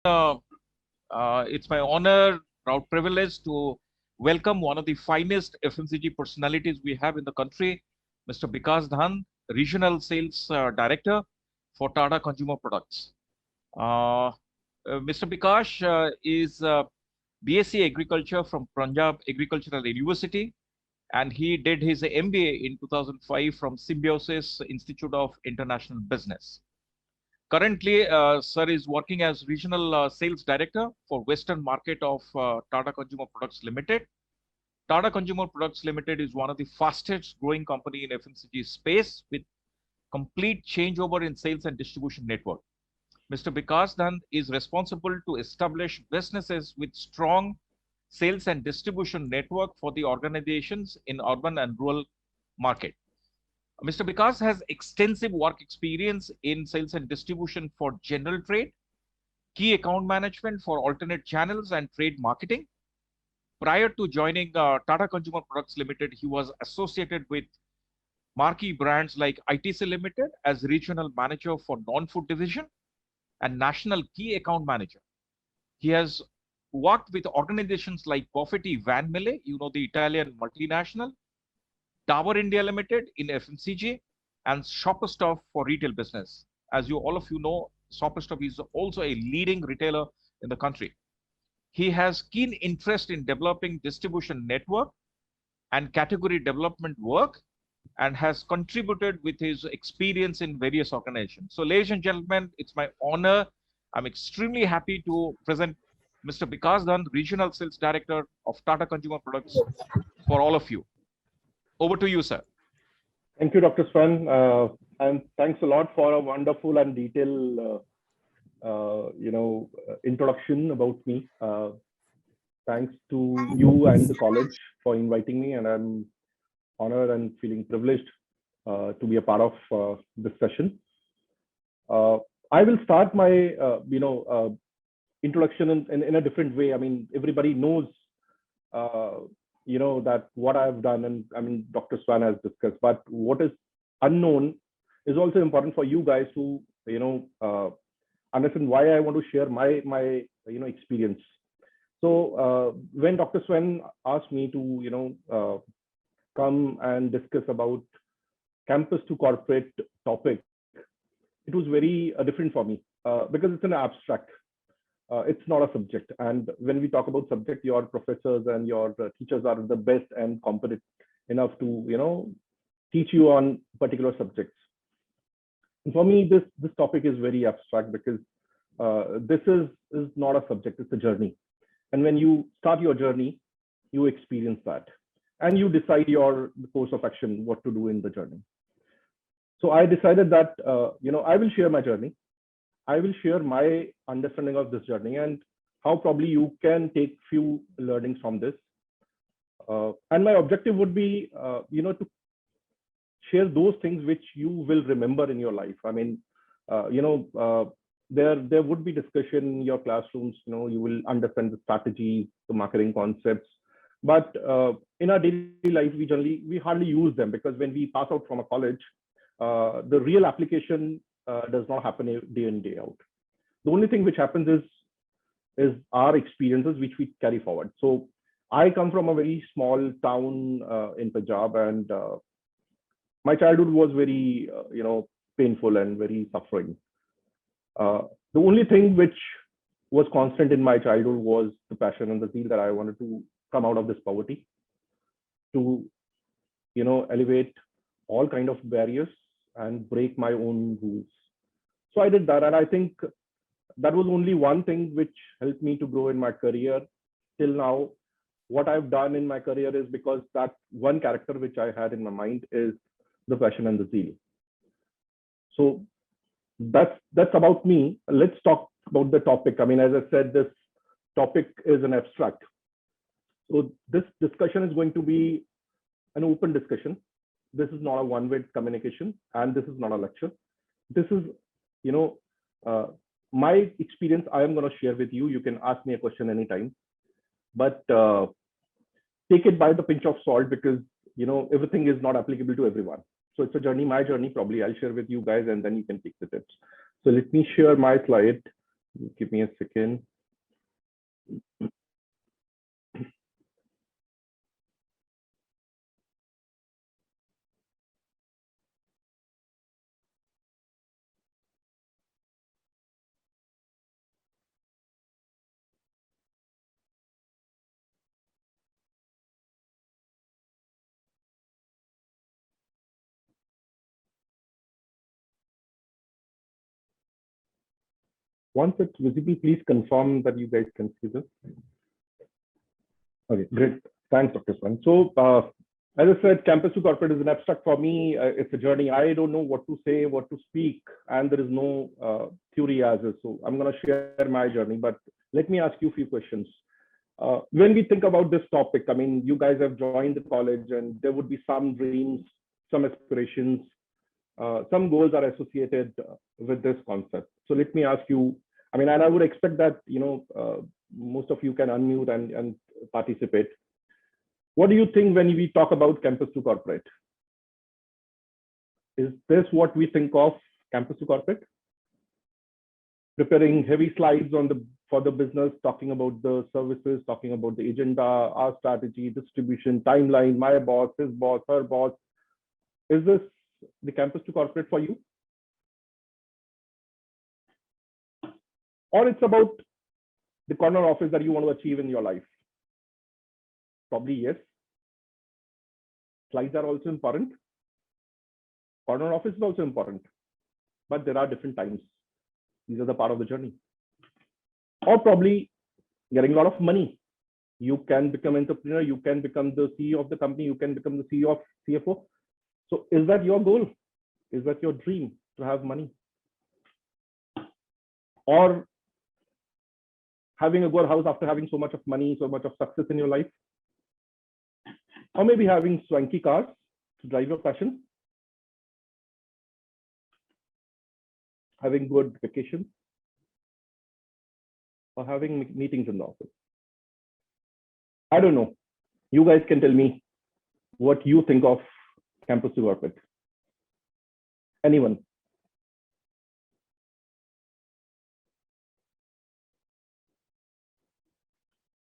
Uh, it's my honor, proud privilege to welcome one of the finest FMCG personalities we have in the country, Mr. Bikash Dhan, Regional Sales Director for Tata Consumer Products. Mr. Bikash is BSc Agriculture from Punjab Agricultural University, and he did his MBA in 2005 from Symbiosis Institute of International Business. Currently, sir is working as regional sales director for Western market of Tata Consumer Products Limited. Tata Consumer Products Limited is one of the fastest growing company in FMCG space with complete changeover in sales and distribution network. Mr. Bikash Dhan is responsible to establish businesses with strong sales and distribution network for the organizations in urban and rural market. Mr. Bikash has extensive work experience in sales and distribution for general trade, key account management for alternate channels and trade marketing. Prior to joining Tata Consumer Products Limited, he was associated with marquee brands like ITC Limited as regional manager for non-food division and national key account manager. He has worked with organizations like Buffetti Van Mille, the Italian multinational, Dabur India Limited in FMCG, and Shoppers Stop for retail business. As all of you know, Shoppers Stop is also a leading retailer in the country. He has keen interest in developing distribution network and category development work, and has contributed with his experience in various organizations. So, ladies and gentlemen, it's my honor. I'm extremely happy to present Mr. Bikash Dhan, Regional Sales Director of Tata Consumer Products, for all of you. Over to you, sir. Thank you, Dr. Swan, and thanks a lot for a wonderful and detailed, introduction about me. Thanks to you and the college for inviting me, and I'm honored and feeling privileged to be a part of this session. I will start my, introduction in a different way. I mean, everybody knows that what I've done, and I mean, Dr. Swan has discussed, but what is unknown is also important for you guys to, understand why I want to share my experience. So when Dr. Swan asked me to, come and discuss about campus to corporate topic, it was very different for me because it's an abstract. It's not a subject, and when we talk about subject, your professors and your teachers are the best and competent enough to teach you on particular subjects. And for me, this topic is very abstract because this is not a subject, it's a journey. And when you start your journey, you experience that, and you decide the course of action, what to do in the journey. So I decided that I will share my journey. I will share my understanding of this journey and how probably you can take few learnings from this. And my objective would be, to share those things which you will remember in your life. I mean, there would be discussion in your classrooms. You will understand the strategies, the marketing concepts, but in our daily life, we hardly use them because when we pass out from a college, the real application does not happen day in, day out. The only thing which happens is our experiences which we carry forward. So I come from a very small town in Punjab, and my childhood was very painful and very suffering. The only thing which was constant in my childhood was the passion and the zeal that I wanted to come out of this poverty, to elevate all kind of barriers and break my own rules. So I did that, and I think that was only one thing which helped me to grow in my career. Till now, what I've done in my career is because that one character which I had in my mind is the passion and the zeal. So that's about me. Let's talk about the topic. I mean, as I said, this topic is an abstract. So this discussion is going to be an open discussion. This is not a one-way communication, and this is not a lecture. This is, my experience I am going to share with you. You can ask me a question anytime, but take it by the pinch of salt because, everything is not applicable to everyone. So it's a journey, my journey, probably I'll share with you guys, and then you can take the tips. So let me share my slide. Give me a second. Once it's visible, please confirm that you guys can see this. Okay, great. Thanks, Dr. Swan. So, as I said, campus to corporate is an abstract for me. It's a journey. I don't know what to say, what to speak, and there is no theory as is. So I'm going to share my journey, but let me ask you a few questions. When we think about this topic, I mean, you guys have joined the college and there would be some dreams, some aspirations, some goals are associated with this concept. So let me ask you, I mean, and I would expect that, most of you can unmute and participate. What do you think when we talk about campus to corporate? Is this what we think of campus to corporate? Preparing heavy slides for the business, talking about the services, talking about the agenda, our strategy, distribution, timeline, my boss, his boss, her boss. Is this the campus to corporate for you? Or it's about the corner office that you want to achieve in your life? Probably yes. Slides are also important. Corner office is also important. But there are different times. These are the part of the journey. Or probably getting a lot of money. You can become entrepreneur, you can become the CEO of the company, you can become the CEO of CFO. So is that your goal? Is that your dream, to have money? Or having a good house after having so much of money, so much of success in your life? Or maybe having swanky cars to drive your passion? Having good vacations? Or having meetings in the office? I don't know. You guys can tell me what you think of campus to corporate. Anyone?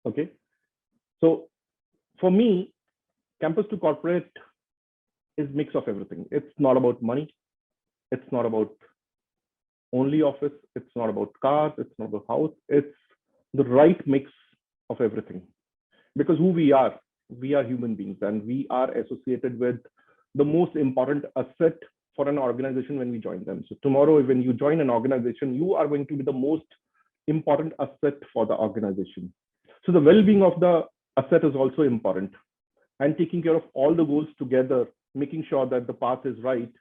Okay. So for me, campus to corporate is mix of everything. It's not about money. It's not about only office. It's not about cars. It's not about house. It's the right mix of everything. Because who we are human beings, and we are associated with the most important asset for an organization when we join them. So tomorrow, when you join an organization, you are going to be the most important asset for the organization. So the well-being of the asset is also important, and taking care of all the goals together, making sure that the path is right,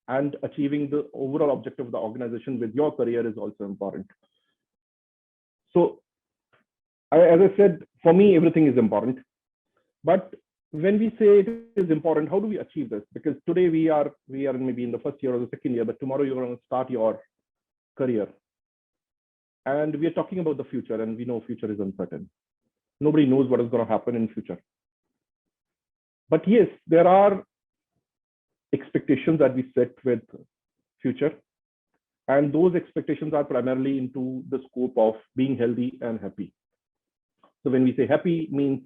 and achieving the overall objective of the organization with your career is also important. So as I said, for me, everything is important. But when we say it is important, how do we achieve this? Because today we are maybe in the first year or the second year, but tomorrow you're going to start your career. And we are talking about the future, and we know future is uncertain. Nobody knows what is going to happen in future. But yes, there are expectations that we set with future. And those expectations are primarily into the scope of being healthy and happy. So when we say happy, means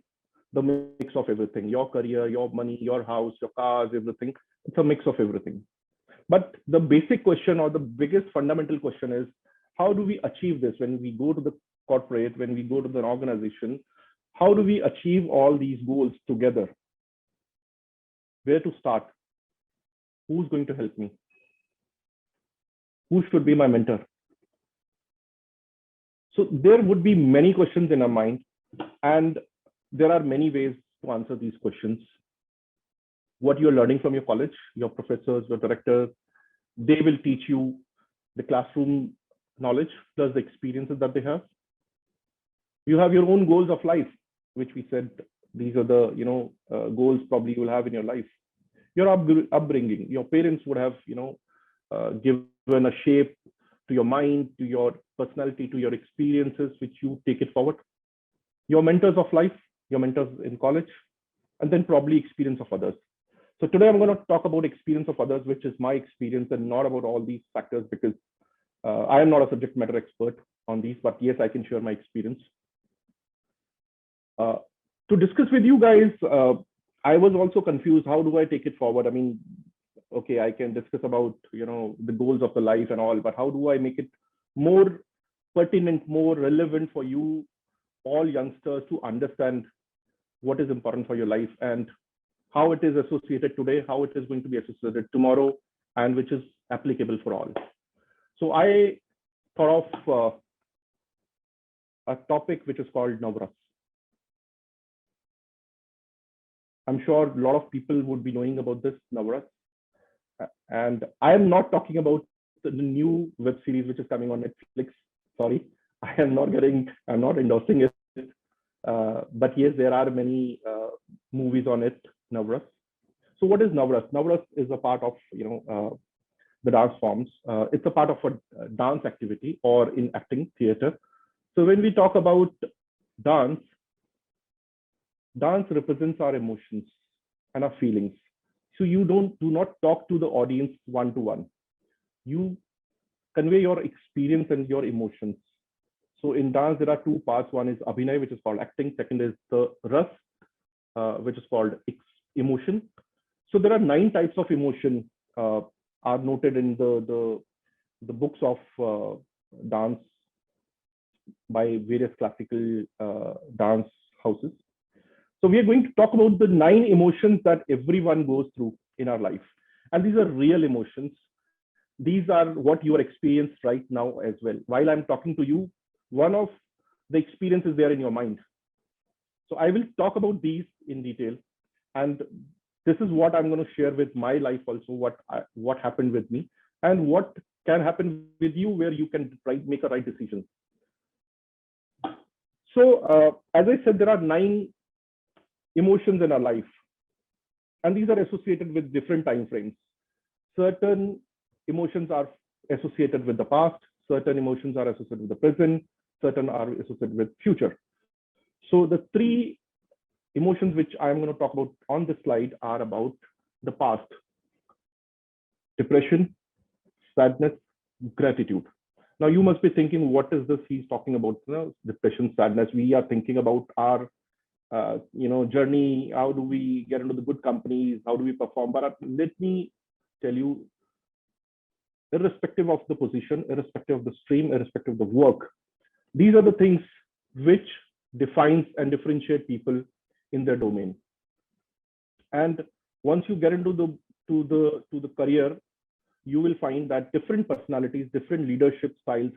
the mix of everything, your career, your money, your house, your cars, everything. It's a mix of everything. But the basic question, or the biggest fundamental question, is how do we achieve this when we go to the corporate, when we go to the organization? How do we achieve all these goals together? Where to start? Who's going to help me? Who should be my mentor? So there would be many questions in our mind, and there are many ways to answer these questions. What you're learning from your college, your professors, your directors, they will teach you the classroom knowledge plus the experiences that they have. You have your own goals of life, which we said these are the goals probably you will have in your life. Your upbringing, your parents would have given a shape to your mind, to your personality, to your experiences, which you take it forward. Your mentors of life, your mentors in college, and then probably experience of others. So today I'm going to talk about experience of others, which is my experience, and not about all these factors, because I am not a subject matter expert on these, but yes, I can share my experience. To discuss with you guys, I was also confused. How do I take it forward? I mean, okay, I can discuss about, the goals of the life and all, but how do I make it more pertinent, more relevant for you, all youngsters, to understand what is important for your life and how it is associated today, how it is going to be associated tomorrow, and which is applicable for all. So I thought of a topic which is called Navras. I'm sure a lot of people would be knowing about this Navras. And I am not talking about the new web series which is coming on Netflix. Sorry, I'm not endorsing it. But yes, there are many movies on it, Navras. So what is Navras? Navras is a part of, the dance forms. It's a part of a dance activity or in acting theater. So when we talk about dance represents our emotions and our feelings. So you do not talk to the audience one-to-one. You convey your experience and your emotions. So in dance, there are two parts. One is Abhinay, which is called acting. Second is the Ras, which is called emotion. So there are 9 types of emotion are noted in the books of dance by various classical dance houses. So we are going to talk about the 9 emotions that everyone goes through in our life. And these are real emotions. These are what you are experiencing right now as well. While I'm talking to you, one of the experiences there in your mind. So I will talk about these in detail. And this is what I'm going to share with my life also, what happened with me and what can happen with you where you can make a right decision. So as I said, there are 9 emotions in our life, and these are associated with different time frames. Certain emotions are associated with the past, certain emotions are associated with the present, certain are associated with future. So the 3 emotions which I'm going to talk about on this slide are about the past: depression, sadness, gratitude. Now you must be thinking, what is this he's talking about? Depression, sadness. We are thinking about our journey. How do we get into the good companies? How do we perform? But let me tell you, irrespective of the position, irrespective of the stream, irrespective of the work, these are the things which defines and differentiate people in their domain. And once you get into the career, you will find that different personalities, different leadership styles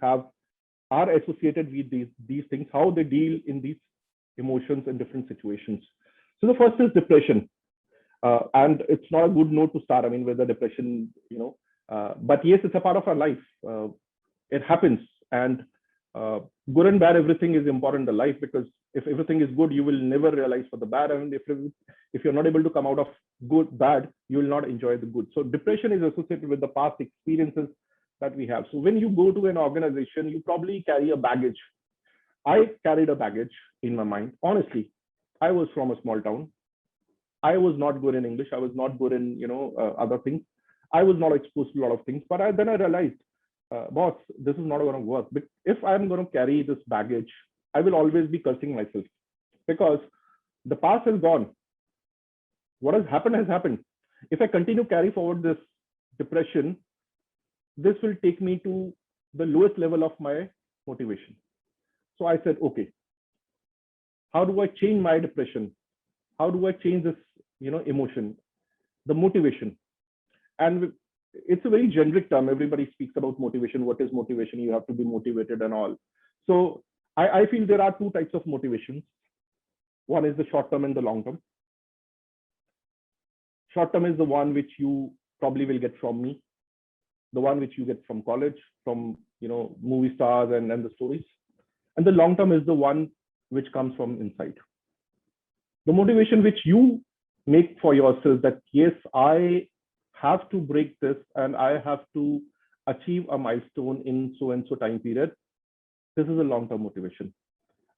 are associated with these things, how they deal in these emotions in different situations. So the first is depression. And it's not a good note to start, I mean, with the depression, but yes, it's a part of our life. It happens. And good and bad, everything is important in the life, because if everything is good, you will never realize for the bad. And if you're not able to come out of bad, you will not enjoy the good. So depression is associated with the past experiences that we have. So when you go to an organization, you probably carry a baggage. I carried a baggage in my mind. Honestly, I was from a small town. I was not good in English. I was not good in, other things. I was not exposed to a lot of things. But then I realized, boss, this is not going to work. But if I'm going to carry this baggage, I will always be cursing myself, because the past is gone. What has happened. If I continue to carry forward this depression, this will take me to the lowest level of my motivation. So I said, okay, how do I change my depression? How do I change this, emotion, the motivation? And it's a very generic term. Everybody speaks about motivation. What is motivation? You have to be motivated and all. So I feel there are 2 types of motivations. One is the short term and the long term. Short term is the one which you probably will get from me, the one which you get from college, from movie stars and the stories. And the long term is the one which comes from inside. The motivation which you make for yourself, that yes, I have to break this and I have to achieve a milestone in so and so time period. This is a long-term motivation.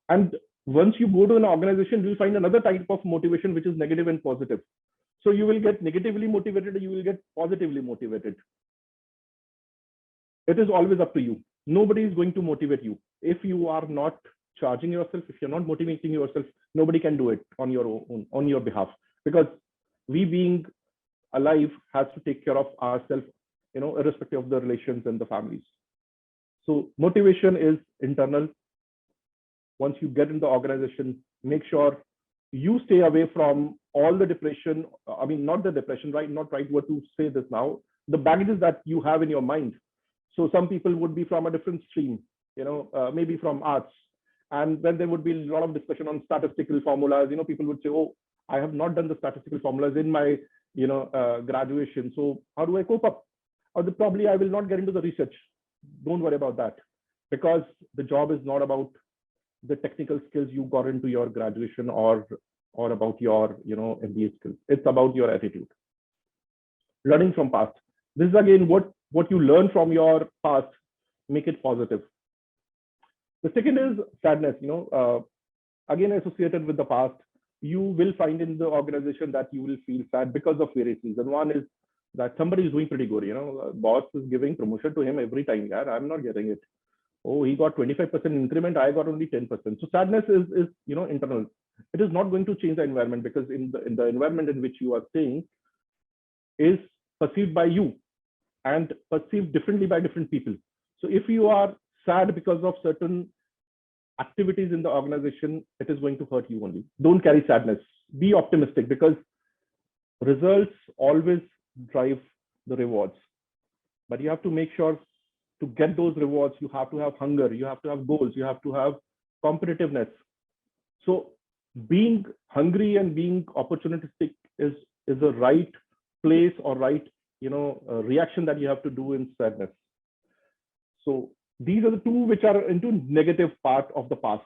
And once you go to an organization, you'll find another type of motivation, which is negative and positive. So you will get negatively motivated, you will get positively motivated. it is always up to you. Nobody is going to motivate you. If you are not charging yourself, if you're not motivating yourself, nobody can do it on your own, on your behalf. Because we being alive has to take care of ourselves, irrespective of the relations and the families. So motivation is internal. Once you get in the organization, make sure you stay away from all the depression. I mean, not the depression, right? Not right word to say this now. The baggages that you have in your mind. So some people would be from a different stream, maybe from arts. And then there would be a lot of discussion on statistical formulas. People would say, oh, I have not done the statistical formulas in my, graduation. So how do I cope up? Or probably I will not get into the research. Don't worry about that, because the job is not about the technical skills you got into your graduation or about your, MBA skills. It's about your attitude. Learning from past. This is again what you learn from your past, make it positive. The second is sadness, again associated with the past. You will find in the organization that you will feel sad because of various reasons. One is that somebody is doing pretty good, boss is giving promotion to him every time. Yeah, I'm not getting it. Oh, he got 25% increment, I got only 10%. So sadness is internal. It is not going to change the environment, because in the environment in which you are staying is perceived by you and perceived differently by different people. So if you are sad because of certain activities in the organization, it is going to hurt you only. Don't carry sadness. Be optimistic, because results always drive the rewards. But you have to make sure to get those rewards, you have to have hunger, you have to have goals, you have to have competitiveness. So being hungry and being opportunistic is the right place or right reaction that you have to do in sadness. So these are the two which are into negative part of the past.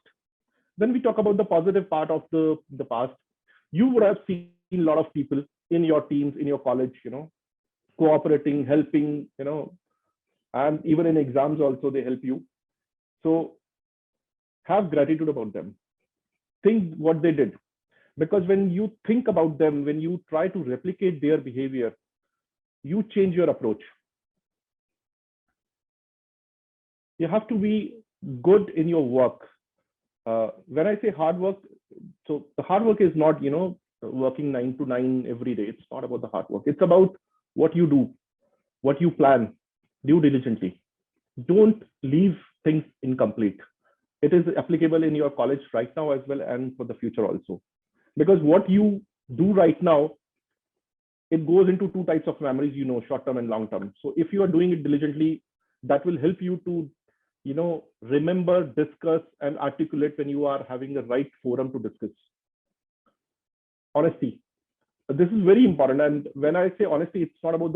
Then we talk about the positive part of the past. You would have seen a lot of people in your teams, in your college, cooperating, helping, and even in exams also they help you. So have gratitude about them. Think what they did. Because when you think about them, when you try to replicate their behavior, you change your approach. You have to be good in your work. When I say hard work, so the hard work is not, working 9 to 9 every day. It's not about the hard work. It's about what you do, what you plan, do diligently. Don't leave things incomplete. It is applicable in your college right now as well, and for the future also. Because what you do right now, it goes into two types of memories, short term and long term. So if you are doing it diligently, that will help you to remember, discuss, and articulate when you are having the right forum to discuss. Honesty. This is very important. And when I say honesty, it's not about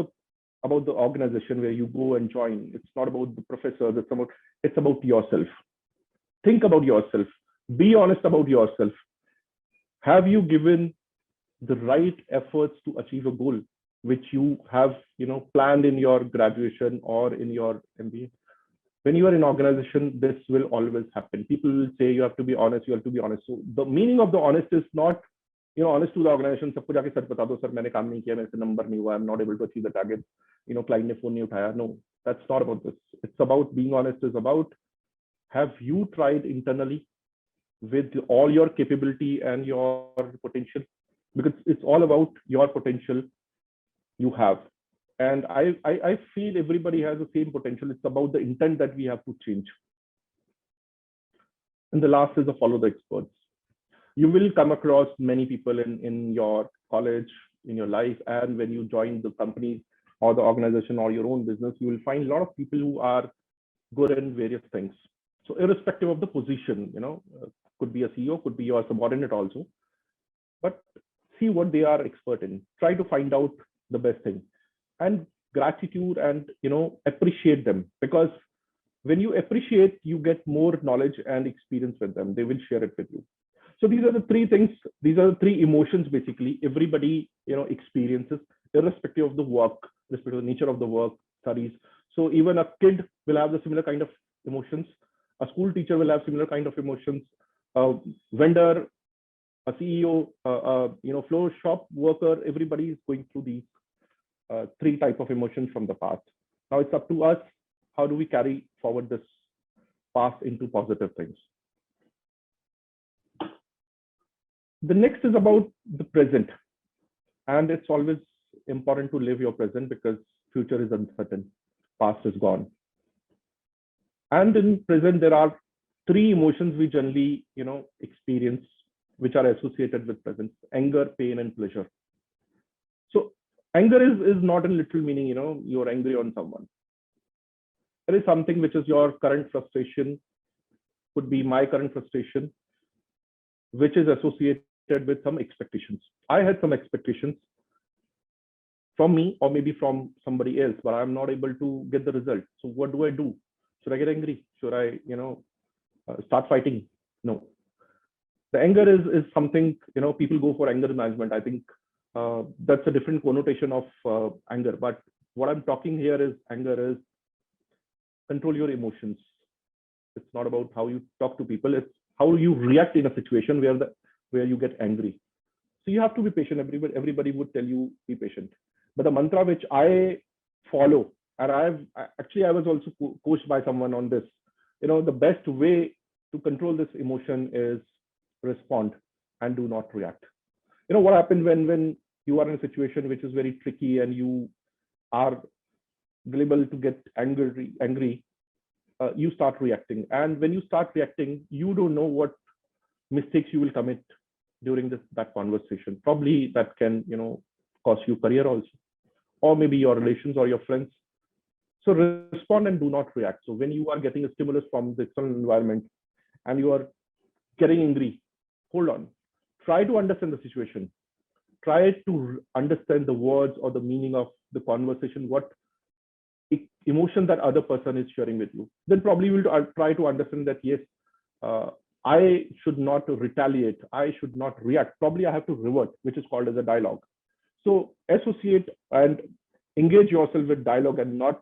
the organization where you go and join. It's not about the professors. It's about yourself. Think about yourself. Be honest about yourself. Have you given the right efforts to achieve a goal which you have planned in your graduation or in your MBA? When you are in organization, this will always happen. People will say you have to be honest, you have to be honest. So the meaning of the honest is not, honest to the organization, सबको जाके सच बता दो, sir मैंने काम नहीं किया, मेरे से नंबर नहीं हुआ, I'm not able to achieve the target, client ने फोन नहीं उठाया. No, that's not about this. It's about being honest. It's about, have you tried internally with all your capability and your potential? Because it's all about your potential you have. And I feel everybody has the same potential. It's about the intent that we have to change. And the last is the follow the experts. You will come across many people in your college, in your life, and when you join the company or the organization or your own business, you will find a lot of people who are good in various things. So irrespective of the position, could be a CEO, could be your subordinate also, but see what they are expert in. Try to find out the best thing, and gratitude, and appreciate them, because when you appreciate, you get more knowledge and experience with them. They will share it with you. So these are the three things. These are the three emotions basically everybody experiences, irrespective of the work, irrespective of the nature of the work, studies. So even a kid will have the similar kind of emotions. A school teacher will have similar kind of emotions. A vendor, a CEO, floor shop worker, everybody is going through these three types of emotions from the past. Now it's up to us how do we carry forward this past into positive things? The next is about the present. And it's always important to live your present because future is uncertain, past is gone. And in present, there are three emotions we generally, experience, which are associated with presence: anger, pain, and pleasure. So anger is not in literal meaning, you're angry on someone. There is something which is your current frustration, could be my current frustration, which is associated with some expectations. I had some expectations from me or maybe from somebody else, but I'm not able to get the result. So what do I do? Should I get angry? Should I, start fighting? No. The anger is something, people go for anger management. I think that's a different connotation of anger. But what I'm talking here is anger is control your emotions. It's not about how you talk to people. It's how you react in a situation where you get angry. So you have to be patient. Everybody would tell you be patient. But the mantra which I follow, and I was also coached by someone on this. The best way to control this emotion is respond and do not react. What happens when you are in a situation which is very tricky and you are able to get angry, you start reacting. And when you start reacting, you don't know what mistakes you will commit during that conversation. Probably that can, cost you career also, or maybe your relations or your friends. So respond and do not react. So when you are getting a stimulus from the external environment and you are getting angry, hold on. Try to understand the situation. Try to understand the words or the meaning of the conversation, what emotion that other person is sharing with you. Then probably you will try to understand that, yes, I should not retaliate. I should not react. Probably I have to revert, which is called as a dialogue. So associate and engage yourself with dialogue and not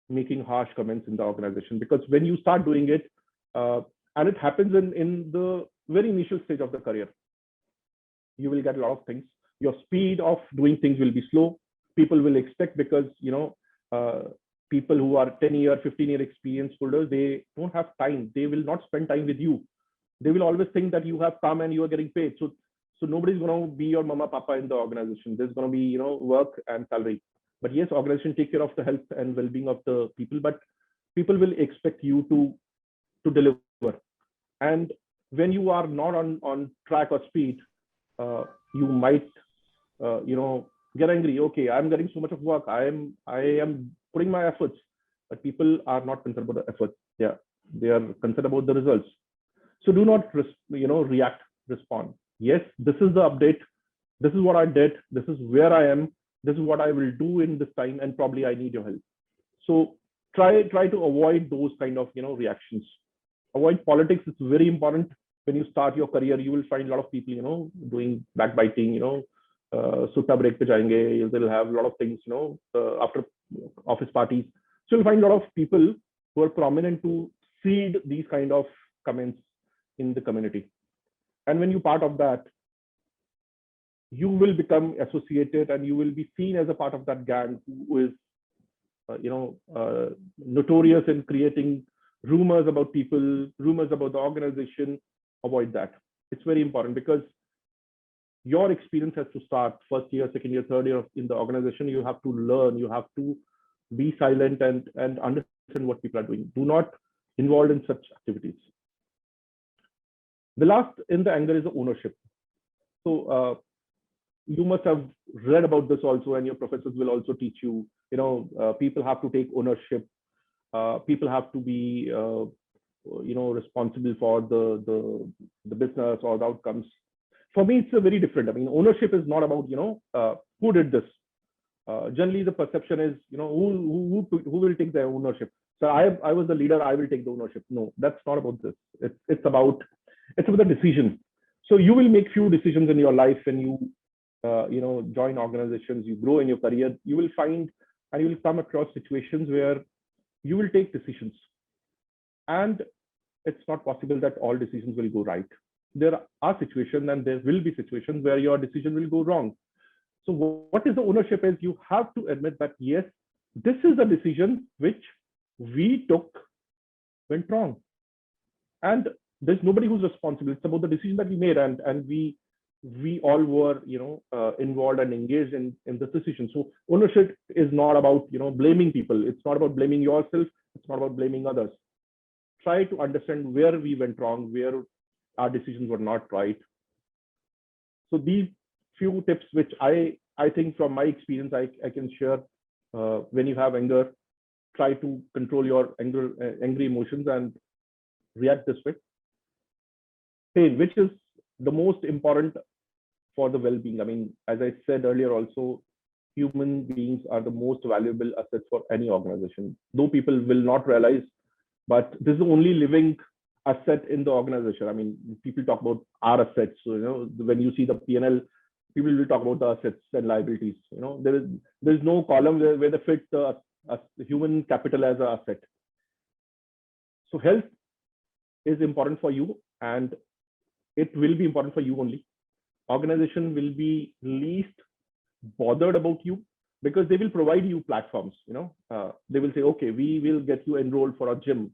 making harsh comments in the organization. Because when you start doing it, and it happens in the very initial stage of the career, you will get a lot of things. Your speed of doing things will be slow. People will expect, because people who are 10-year, 15-year experience holders, they don't have time. They will not spend time with you. They will always think that you have come and you are getting paid. So nobody's going to be your mama, papa in the organization. There's going to be, work and salary. But yes, organization take care of the health and well-being of the people, but people will expect you to deliver. And when you are not on track or speed, you might, get angry. Okay, I'm getting so much of work. I am putting my efforts, but people are not concerned about the effort. Yeah, they are concerned about the results. So do not, react, respond. Yes, this is the update. This is what I did. This is where I am. This is what I will do in this time, and probably I need your help. So try to avoid those kind of, reactions. Avoid politics. It's very important. When you start your career, you will find a lot of people, doing backbiting, sutta break pe jayenge. They'll have a lot of things, after office parties. So you'll find a lot of people who are prominent to seed these kind of comments in the community. And when you're part of that, you will become associated and you will be seen as a part of that gang who is, notorious in creating rumors about people, rumors about the organization. Avoid that. It's very important, because your experience has to start first year, second year, third year in the organization. You have to learn. You have to be silent and understand what people are doing. Do not involve in such activities. The last in the anger is the ownership. So you must have read about this also, and your professors will also teach you. People have to take ownership. People have to be, responsible for the business or the outcomes. For me, it's a very different. I mean, ownership is not about who did this. Generally, the perception is who will take the ownership. So I was the leader. I will take the ownership. No, that's not about this. It's about the decision. So you will make few decisions in your life when you join organizations, you grow in your career. You will find and you will come across situations where you will take decisions, and it's not possible that all decisions will go right. There are situations and there will be situations where your decision will go wrong. So what is the ownership is you have to admit that, yes, this is a decision which we took went wrong. And there's nobody who's responsible. It's about the decision that we made, and we all were, involved and engaged in this decision. So ownership is not about, blaming people. It's not about blaming yourself. It's not about blaming others. Try to understand where we went wrong, where our decisions were not right. So these few tips, which I think from my experience, I can share. When you have anger, try to control your angry emotions and react this way. Pain, which is the most important for the well-being. I mean, as I said earlier, also, human beings are the most valuable assets for any organization. Though people will not realize, but this is the only living asset in the organization. I mean, people talk about our assets. So, when you see the P&L, people will talk about the assets and liabilities. There's no column where they fit the human capital as an asset. So health is important for you, and it will be important for you only. Organization will be least bothered about you because they will provide you platforms. They will say, okay, we will get you enrolled for a gym.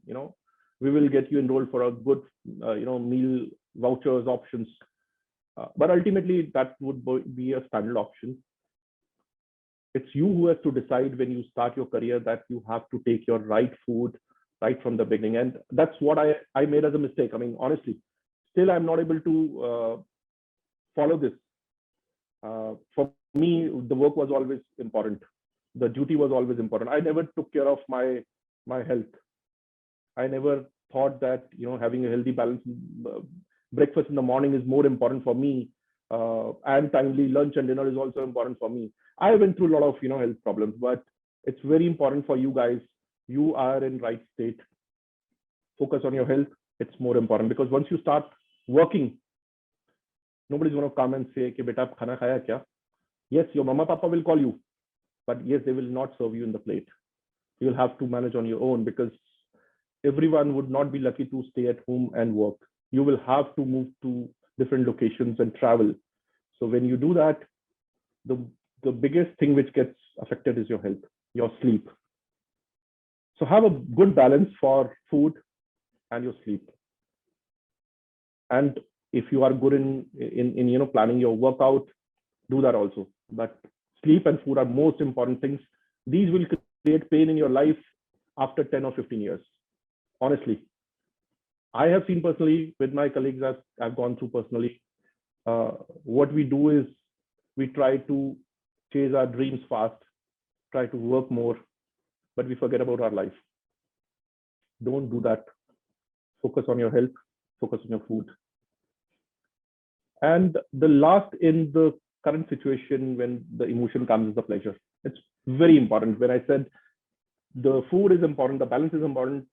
We will get you enrolled for a good, meal vouchers options. But ultimately, that would be a standard option. It's you who has to decide when you start your career that you have to take your right food right from the beginning. And that's what I made as a mistake. I mean, honestly, still I'm not able to follow this. For me, the work was always important. The duty was always important. I never took care of my health. I never thought that, having a healthy balance, breakfast in the morning is more important for me. And timely lunch and dinner is also important for me. I went through a lot of, health problems, but it's very important for you guys. You are in right state. Focus on your health. It's more important because once you start working, nobody's going to come and say, "Ki beta, khana khaya kya?" Yes, your mama papa will call you, but yes, they will not serve you in the plate. You'll have to manage on your own because everyone would not be lucky to stay at home and work. You will have to move to different locations and travel. So when you do that, the biggest thing which gets affected is your health, your sleep. So have a good balance for food and your sleep. And if you are good in planning your workout, do that also. But sleep and food are most important things. These will create pain in your life after 10 or 15 years. Honestly, I have seen personally with my colleagues that I've gone through personally. What we do is we try to chase our dreams fast, try to work more, but we forget about our life. Don't do that. Focus on your health, focus on your food. And the last in the current situation when the emotion comes is the pleasure. It's very important. When I said the food is important, the balance is important,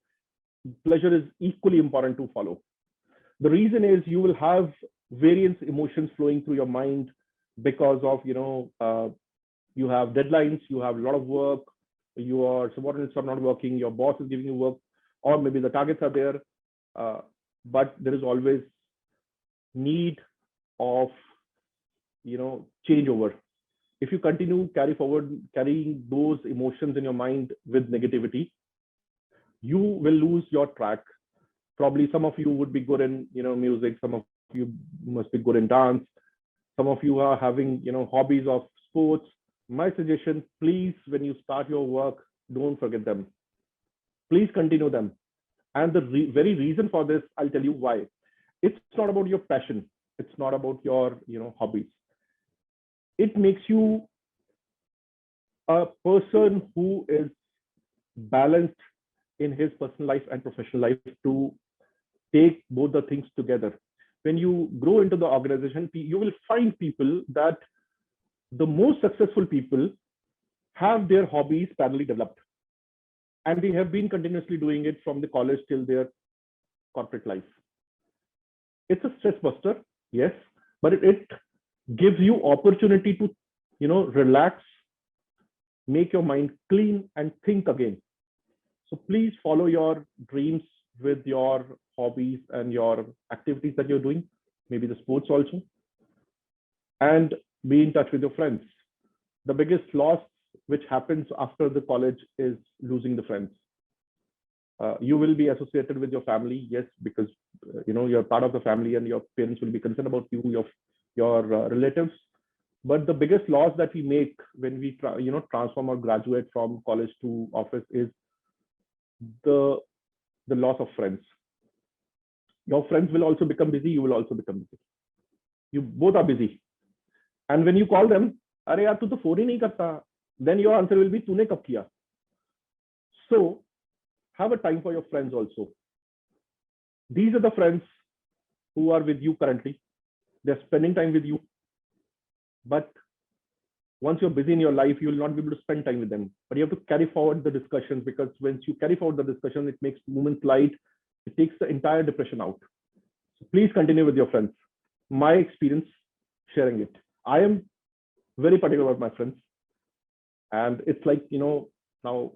pleasure is equally important to follow. The reason is you will have various emotions flowing through your mind because of, you have deadlines, you have a lot of work, your subordinates are not working, your boss is giving you work, or maybe the targets are there, but there is always need of, changeover. If you continue carrying those emotions in your mind with negativity, you will lose your track. Probably some of you would be good in, music, some of you must be good in dance, some of you are having, hobbies of sports. My suggestion, please, when you start your work, don't forget them. Please continue them. And the very reason for this, I'll tell you why. It's not about your passion. It's not about your, hobbies. It makes you a person who is balanced in his personal life and professional life to take both the things together. When you grow into the organization, you will find people that the most successful people have their hobbies parallelly developed. And they have been continuously doing it from the college till their corporate life. It's a stress buster, yes, but it gives you opportunity to, relax, make your mind clean and think again. So please follow your dreams with your hobbies and your activities that you're doing, maybe the sports also, and be in touch with your friends. The biggest loss which happens after the college is losing the friends. You will be associated with your family, yes, because you're part of the family, and your parents will be concerned about you, your relatives. But the biggest loss that we make when we transform or graduate from college to office is the loss of friends. Your friends will also become busy. You will also become busy. You both are busy. And when you call them, "Arey yaar, tu to phone hi nahi karta," then your answer will be, "Tune kab kiya?" So have a time for your friends also. These are the friends who are with you currently. They're spending time with you. But once you're busy in your life, you will not be able to spend time with them. But you have to carry forward the discussions, because once you carry forward the discussion, it makes moments light. It takes the entire depression out. So please continue with your friends. My experience sharing it. I am very particular about my friends. And it's like, now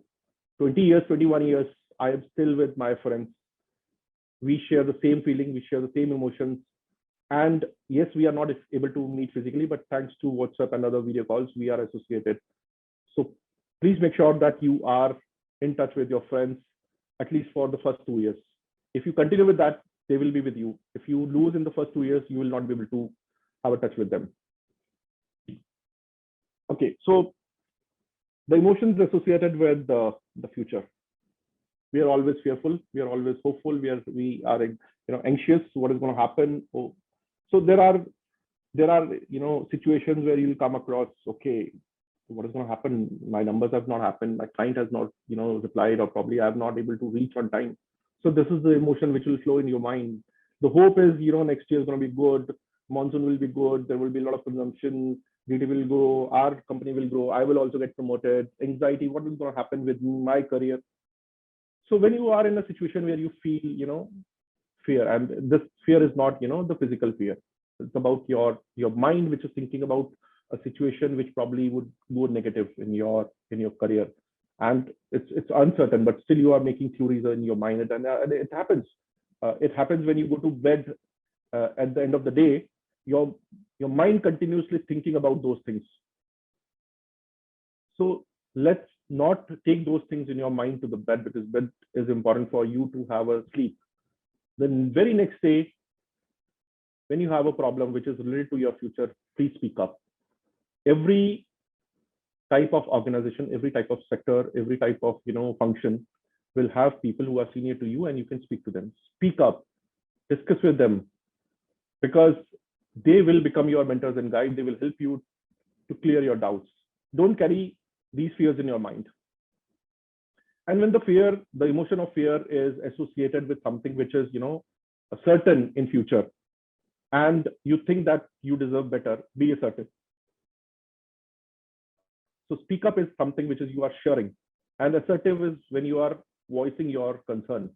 20 years, 21 years, I am still with my friends. We share the same feeling, we share the same emotions. And yes, we are not able to meet physically, but thanks to WhatsApp and other video calls, we are associated. So please make sure that you are in touch with your friends, at least for the first 2 years. If you continue with that, they will be with you. If you lose in the first 2 years, you will not be able to have a touch with them. Okay, so the emotions associated with the future. We are always fearful. We are always hopeful. We are anxious. What is going to happen? So there are situations where you'll come across, okay, what is going to happen? My numbers have not happened. My client has not replied, or probably I'm not able to reach on time. So this is the emotion which will flow in your mind. The hope is next year is going to be good. Monsoon will be good. There will be a lot of consumption. GDP will grow. Our company will grow. I will also get promoted. Anxiety. What is going to happen with my career? So when you are in a situation where you feel fear, and this fear is not the physical fear, it's about your mind, which is thinking about a situation which probably would go negative in your career, and it's uncertain, but still you are making theories in your mind, and it happens. It happens when you go to bed at the end of the day. Your mind continuously thinking about those things. So let's not take those things in your mind to the bed, because bed is important for you to have a sleep. The very next day, when you have a problem which is related to your future, please speak up. Every type of organization, every type of sector, every type of function will have people who are senior to you, and you can speak to them. Speak up, discuss with them, because they will become your mentors and guides. They will help you to clear your doubts. Don't carry these fears in your mind. And when the emotion of fear is associated with something which is certain in future, and you think that you deserve better, be assertive. So speak up is something which is you are sharing, and assertive is when you are voicing your concern.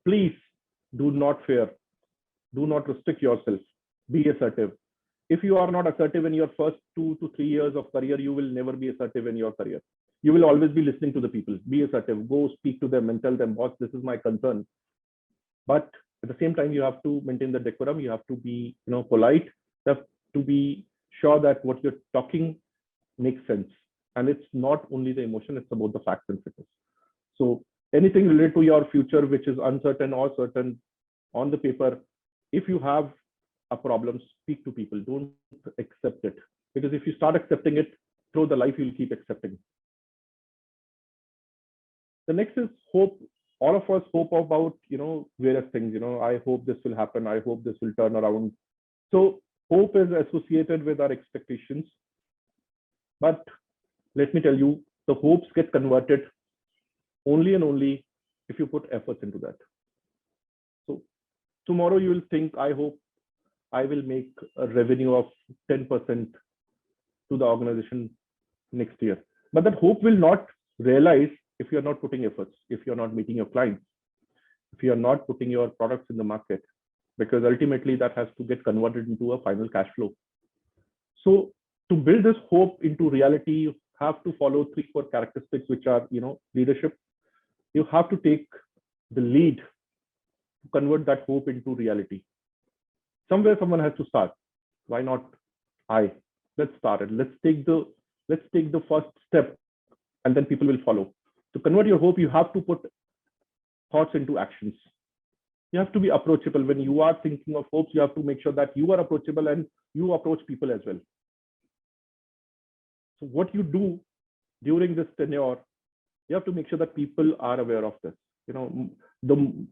Please do not fear. Do not restrict yourself. Be assertive. If you are not assertive in your first 2 to 3 years of career, you will never be assertive in your career. You will always be listening to the people. Be assertive. Go speak to them and tell them, "Boss, this is my concern." But at the same time, you have to maintain the decorum. You have to be polite. You have to be sure that what you're talking makes sense. And it's not only the emotion, it's about the facts and figures. So anything related to your future, which is uncertain or certain on the paper, if you have a problem, speak to people. Don't accept it. Because if you start accepting it, through the life, you'll keep accepting. The next is hope. All of us hope about, various things. I hope this will happen. I hope this will turn around. So hope is associated with our expectations. But let me tell you, the hopes get converted only and only if you put efforts into that. So tomorrow you will think, I hope I will make a revenue of 10% to the organization next year. But that hope will not realize if you're not putting efforts, if you're not meeting your clients, if you're not putting your products in the market, because ultimately that has to get converted into a final cash flow. So to build this hope into reality, you have to follow 3-4 characteristics, which are, leadership. You have to take the lead to convert that hope into reality. Somewhere someone has to start. Why not I? Let's start it. Let's take the first step, and then people will follow. To convert your hope, you have to put thoughts into actions. You have to be approachable. When you are thinking of hopes, you have to make sure that you are approachable and you approach people as well. So what you do during this tenure, you have to make sure that people are aware of this. You know, the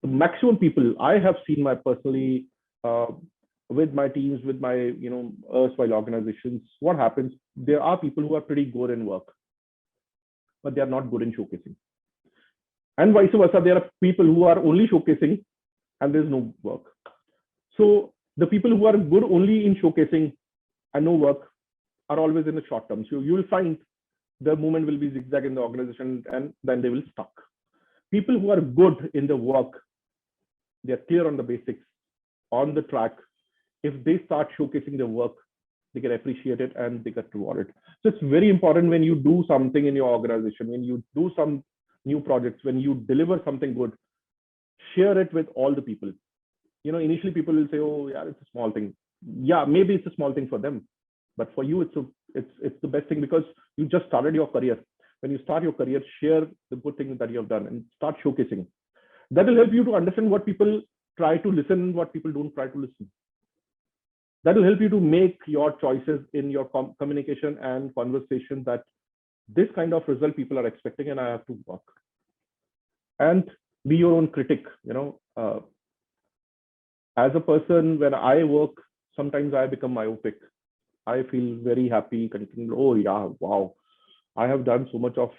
maximum people I have seen my personally with my teams, with my erstwhile organizations, what happens? There are people who are pretty good in work, but they are not good in showcasing. And vice versa, there are people who are only showcasing and there's no work. So the people who are good only in showcasing and no work are always in the short term. So you will find the movement will be zigzag in the organization and then they will stuck. People who are good in the work, they're clear on the basics, on the track. If they start showcasing their work, they get appreciated and they get rewarded. So it's very important when you do something in your organization, when you do some new projects, when you deliver something good, share it with all the people. Initially people will say, oh yeah, it's a small thing. Yeah, maybe it's a small thing for them, but for you, it's the best thing because you just started your career. When you start your career, share the good things that you have done and start showcasing. That will help you to understand what people try to listen, what people don't try to listen. That will help you to make your choices in your communication and conversation, that this kind of result people are expecting and I have to work. And be your own critic. As a person, when I work, sometimes I become myopic. I feel very happy, oh yeah, wow, I have done so much of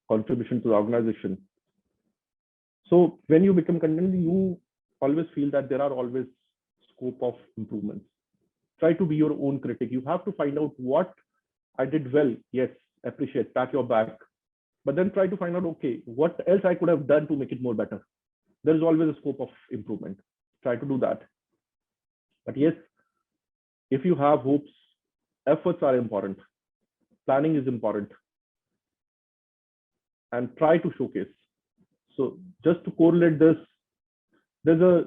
contribution to the organization. So when you become content, you always feel that there are always scope of improvements. Try to be your own critic. You have to find out what I did well. Yes, appreciate, pat your back, but then try to find out, okay, what else I could have done to make it more better. There is always a scope of improvement. Try to do that. But yes, if you have hopes, efforts are important. Planning is important. And try to showcase. So just to correlate this, there's a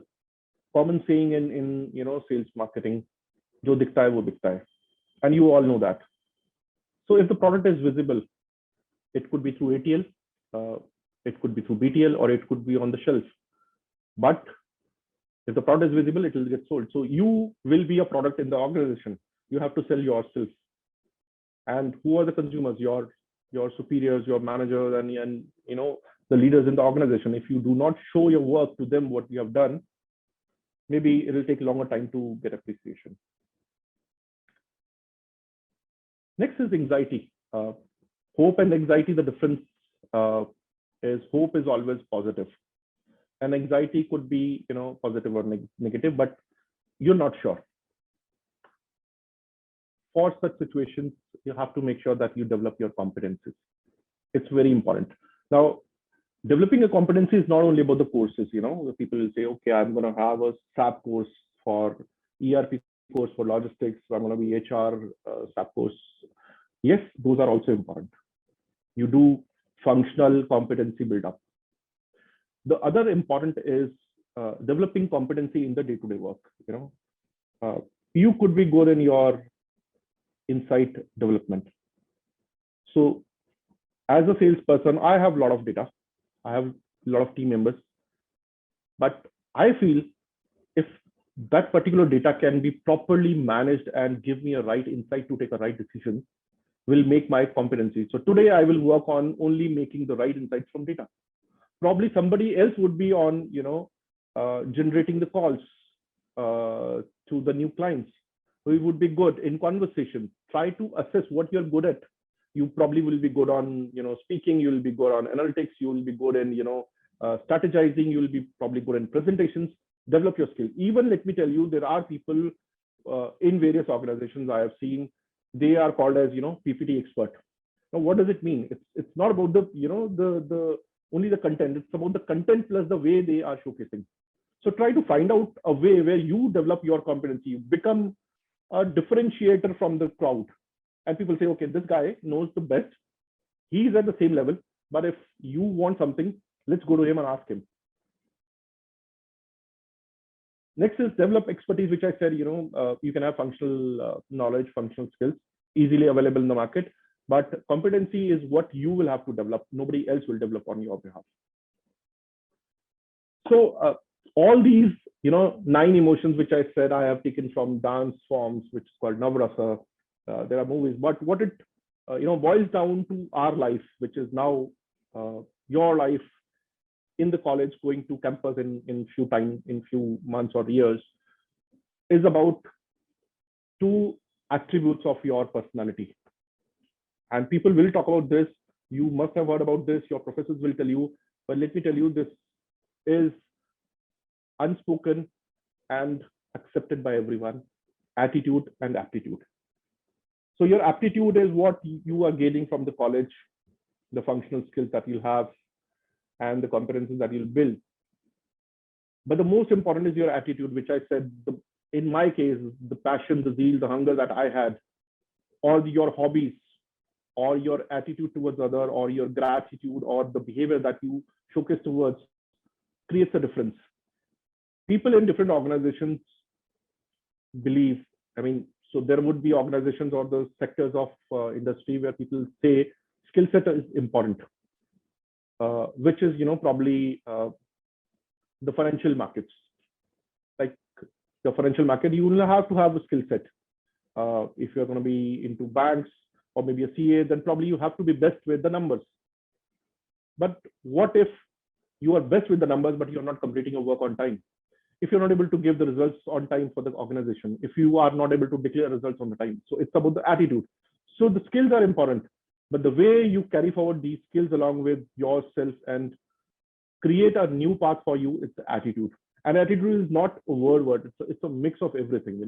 common saying in sales marketing, jo dikhta hai wo bikhta hai. And you all know that. So if the product is visible, it could be through ATL, it could be through BTL, or it could be on the shelf. But if the product is visible, it will get sold. So you will be a product in the organization. You have to sell yourself. And who are the consumers? Your superiors, your managers, and the leaders in the organization. If you do not show your work to them, what you have done, maybe it will take longer time to get appreciation. Next is anxiety. Hope and anxiety, the difference is hope is always positive. And anxiety could be, positive or negative, but you're not sure. For such situations, you have to make sure that you develop your competencies. It's very important. Now, developing a competency is not only about the courses. People will say, okay, I'm going to have a SAP course for ERP course for logistics. I'm going to be HR SAP course. Yes, those are also important. You do functional competency build up. The other important is developing competency in the day-to-day work. You could be good in your insight development. So as a salesperson, I have a lot of data. I have a lot of team members. But I feel if that particular data can be properly managed and give me a right insight to take a right decision, will make my competency. So today I will work on only making the right insights from data. Probably somebody else would be on, generating the calls to the new clients. We would be good in conversation. Try to assess what you're good at. You probably will be good on, speaking. You will be good on analytics. You will be good in, strategizing. You will be probably good in presentations. Develop your skill. Even let me tell you, there are people in various organizations I have seen. They are called as, PPT expert. Now, what does it mean? It's not about the only the content. It's about the content plus the way they are showcasing. So try to find out a way where you develop your competency. You become a differentiator from the crowd. And people say, okay, this guy knows the best. He's at the same level. But if you want something, let's go to him and ask him. Next is develop expertise, which I said, you can have functional knowledge, functional skills easily available in the market. But competency is what you will have to develop. Nobody else will develop on your behalf. So all these, 9 emotions which I said I have taken from dance forms, which is called Navrasa. There are movies, but what it boils down to our life, which is now your life in the college, going to campus in few months or years, is about 2 attributes of your personality. And people will talk about this. You must have heard about this. Your professors will tell you. But let me tell you, this is unspoken and accepted by everyone: attitude and aptitude. So your aptitude is what you are gaining from the college, the functional skills that you'll have, and the competencies that you'll build. But the most important is your attitude, which I said, in my case, the passion, the zeal, the hunger that I had, or your hobbies, or your attitude towards other, or your gratitude, or the behavior that you showcase towards, creates a difference. People in different organizations believe, so there would be organizations or the sectors of industry where people say skill set is important, which is, probably the financial markets. Like the financial market, you will have to have a skill set. If you're going to be into banks or maybe a CA, then probably you have to be best with the numbers. But what if you are best with the numbers, but you're not completing your work on time? If you're not able to give the results on time for the organization, if you are not able to declare results on the time. So it's about the attitude. So the skills are important, but the way you carry forward these skills along with yourself and create a new path for you, it's the attitude. And attitude is not a word. It's a mix of everything,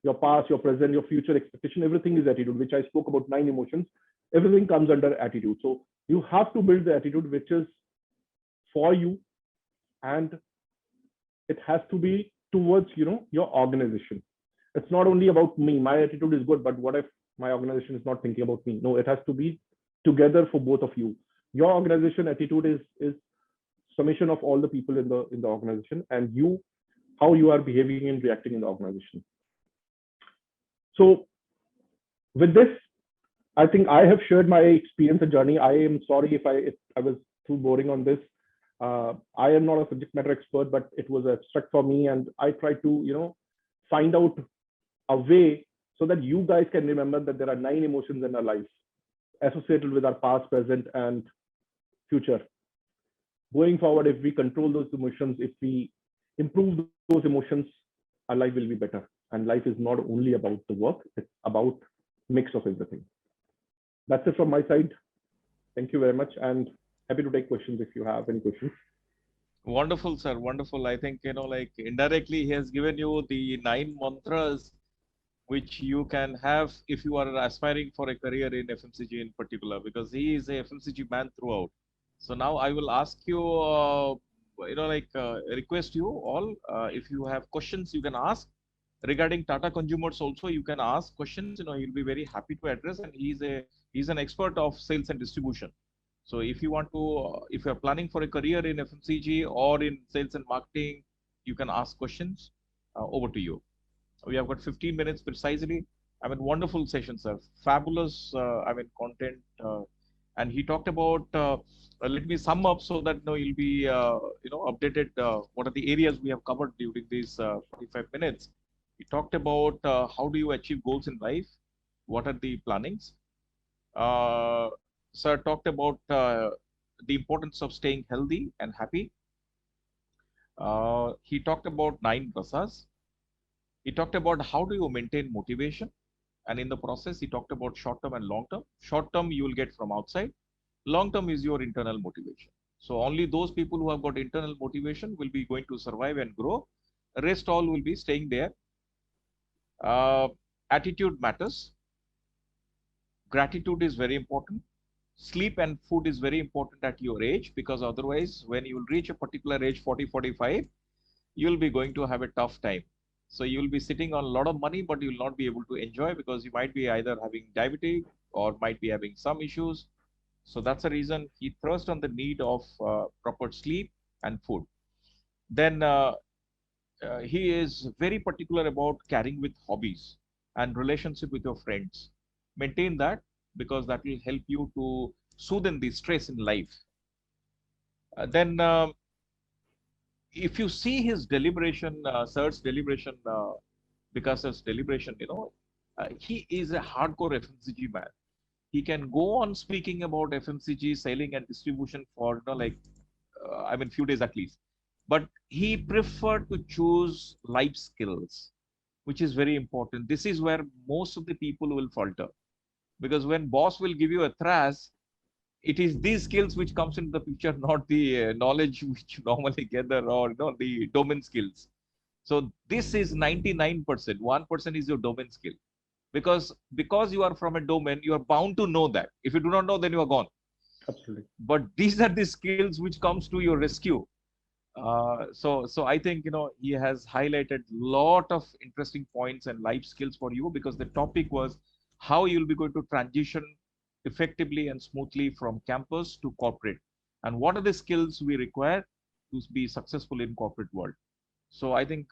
your past, your present, your future expectation, everything is attitude, which I spoke about 9 emotions. Everything comes under attitude. So you have to build the attitude which is for you, and it has to be towards, your organization. It's not only about me. My attitude is good, but what if my organization is not thinking about me? No, it has to be together for both of you. Your organization attitude is summation of all the people in the organization, and how you are behaving and reacting in the organization. So with this, I think I have shared my experience and journey. I am sorry if I was too boring on this. I am not a subject matter expert, but it was abstract for me, and I tried to, find out a way so that you guys can remember that there are 9 emotions in our life associated with our past, present, and future. Going forward, if we control those emotions, if we improve those emotions, our life will be better. And life is not only about the work, it's about mix of everything. That's it from my side. Thank you very much, and happy to take questions if you have any questions. Wonderful, sir. Wonderful. I think, indirectly he has given you the 9 mantras which you can have if you are aspiring for a career in FMCG in particular, because he is a FMCG man throughout. So now I will ask you, request you all, if you have questions, you can ask. Regarding Tata Consumers also, you can ask questions. He'll be very happy to address, and he's an expert of sales and distribution. So if you want to, if you're planning for a career in FMCG or in sales and marketing, you can ask questions. Over to you. We have got 15 minutes precisely. Wonderful session, sir. Fabulous, content. And he talked about, let me sum up so that you'll be, updated. What are the areas we have covered during these 45 minutes? He talked about how do you achieve goals in life? What are the plannings? Sir talked about the importance of staying healthy and happy. He talked about 9 rasas. He talked about how do you maintain motivation. And in the process, he talked about short term and long term. Short term, you will get from outside. Long term is your internal motivation. So only those people who have got internal motivation will be going to survive and grow. The rest all will be staying there. Attitude matters. Gratitude is very important. Sleep and food is very important at your age, because otherwise when you will reach a particular age, 40, 45, you will be going to have a tough time. So you will be sitting on a lot of money, but you will not be able to enjoy, because you might be either having diabetes or might be having some issues. So that's the reason he thrust on the need of proper sleep and food. Then he is very particular about carrying with hobbies and relationship with your friends. Maintain that. because that will help you to soothe the stress in life. Then if you see his deliberation, Sir's deliberation, Vikas's deliberation, he is a hardcore FMCG man. He can go on speaking about FMCG selling and distribution for few days at least. But he preferred to choose life skills, which is very important. This is where most of the people will falter, because when boss will give you a thrash, it is these skills which comes into the picture, not the knowledge which you normally gather, or the domain skills. So this is 99%. 1% is your domain skill, because you are from a domain, you are bound to know that. If you do not know, then you are gone. Absolutely. But these are the skills which comes to your rescue. So I think he has highlighted lot of interesting points and life skills for you, because the topic was how you'll be going to transition effectively and smoothly from campus to corporate, and what are the skills we require to be successful in corporate world. So I think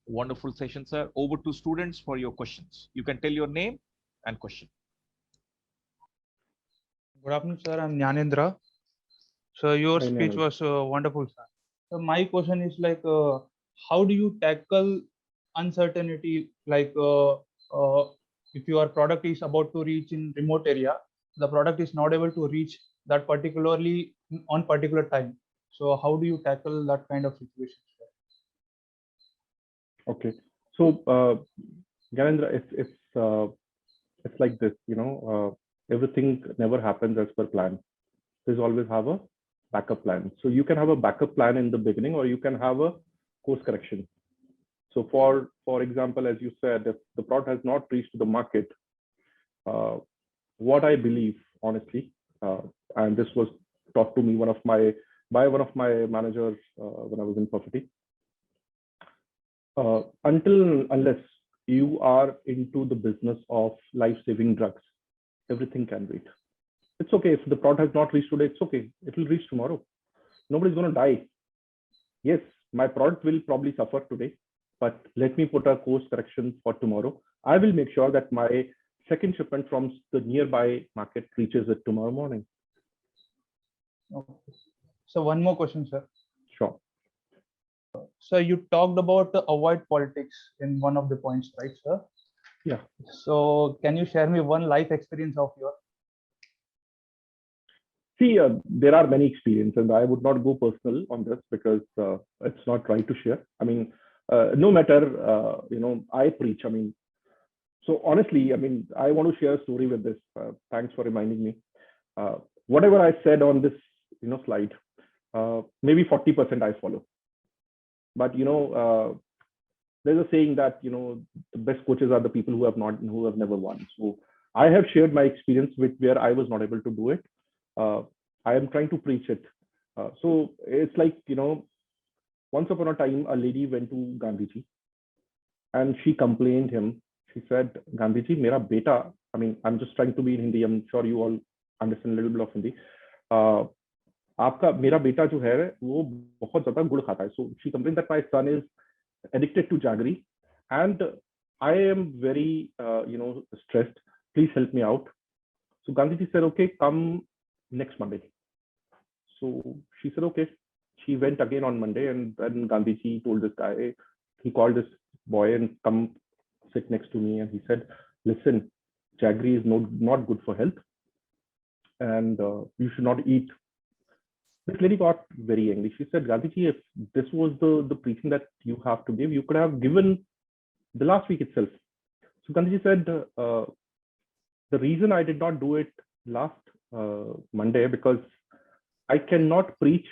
wonderful session, sir. Over to students for your questions. You can tell your name and question. Good afternoon, sir. I'm Jnanendra. So your speech was wonderful, sir. So my question is like, how do you tackle uncertainty? Like, if your product is about to reach in remote area, the product is not able to reach that particularly on particular time. So how do you tackle that kind of situation? Okay, so Jnanendra, it's like this. Everything never happens as per plan. There's always have a backup plan. So you can have a backup plan in the beginning, or you can have a course correction. So for example, as you said, if the product has not reached the market, what I believe, honestly, and this was taught to me by one of my managers when I was in Perfidy. Unless you are into the business of life-saving drugs, everything can wait. It's okay if the product has not reached today. It's okay. It will reach tomorrow. Nobody's going to die. Yes, my product will probably suffer today, but let me put a course correction for tomorrow. I will make sure that my second shipment from the nearby market reaches it tomorrow morning. Okay. So one more question, sir. Sure. So you talked about avoid politics in one of the points, right, sir? Yeah. So can you share me one life experience of yours? See, there are many experiences, and I would not go personal on this because it's not right to share. I mean, no matter, I preach. I mean, so honestly, I mean, I want to share a story with this. Thanks for reminding me. Whatever I said on this, slide, maybe 40% I follow. But there's a saying that the best coaches are the people who have never won. So I have shared my experience with where I was not able to do it. I am trying to preach it. So it's like, once upon a time, a lady went to Gandhiji and she complained him. She said, Gandhiji, mera beta, I mean, I'm just trying to be in Hindi. I'm sure you all understand a little bit of Hindi. आपका मेरा बेटा जो है वो बहुत ज्यादा गुड़ खाता है. So she complained that my son is addicted to jaggery and I am very stressed. Please help me out. So Gandhiji said, okay, come next Monday. So she said, okay. She went again on Monday, and then Gandhiji told this guy, he called this boy and come sit next to me, and he said, listen, jaggery is not good for health, and you should not eat. This lady got very angry. She said, Gandhiji, if this was the preaching that you have to give, you could have given the last week itself. So Gandhiji said, the reason I did not do it last Monday, because I cannot preach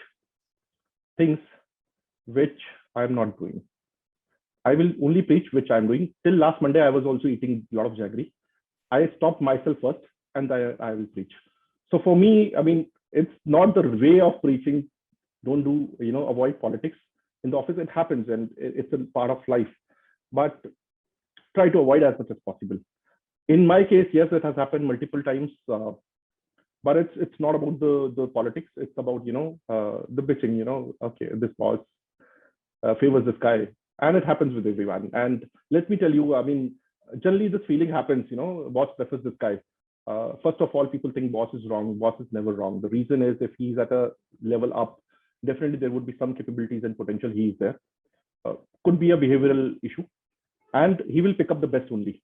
things which I am not doing. I will only preach which I am doing. Till last Monday, I was also eating a lot of jaggery. I stopped myself first, and I will preach. So for me, I mean, it's not the way of preaching. Don't do, avoid politics. In the office, it happens, and it's a part of life. But try to avoid as much as possible. In my case, yes, it has happened multiple times. But it's not about the politics. It's about the bitching. Okay, this boss favors this guy, and it happens with everyone. And let me tell you, I mean, generally this feeling happens. Boss prefers this guy. First of all, people think boss is wrong. Boss is never wrong. The reason is if he's at a level up, definitely there would be some capabilities and potential he is there. Could be a behavioral issue, and he will pick up the best only.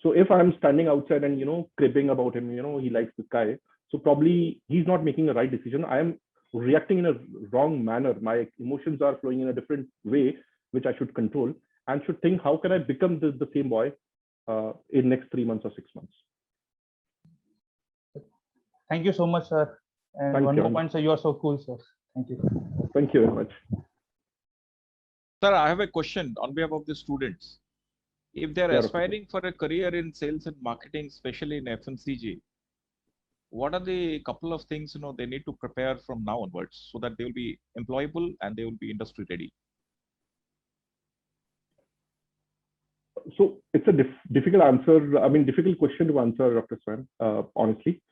So if I'm standing outside and cribbing about him, he likes this guy, so probably he's not making a right decision. I am reacting in a wrong manner. My emotions are flowing in a different way, which I should control and should think, how can I become the same boy in next 3 months or 6 months? Thank you so much, sir. And Thank one you. more point, sir. You are so cool, sir. Thank you. Thank you very much. Sir, I have a question on behalf of the students. If they are aspiring for a career in sales and marketing, especially in FMCG, what are the couple of things they need to prepare from now onwards so that they will be employable and they will be industry ready? So it's a difficult answer. I mean, difficult question to answer, Dr. Swan, honestly.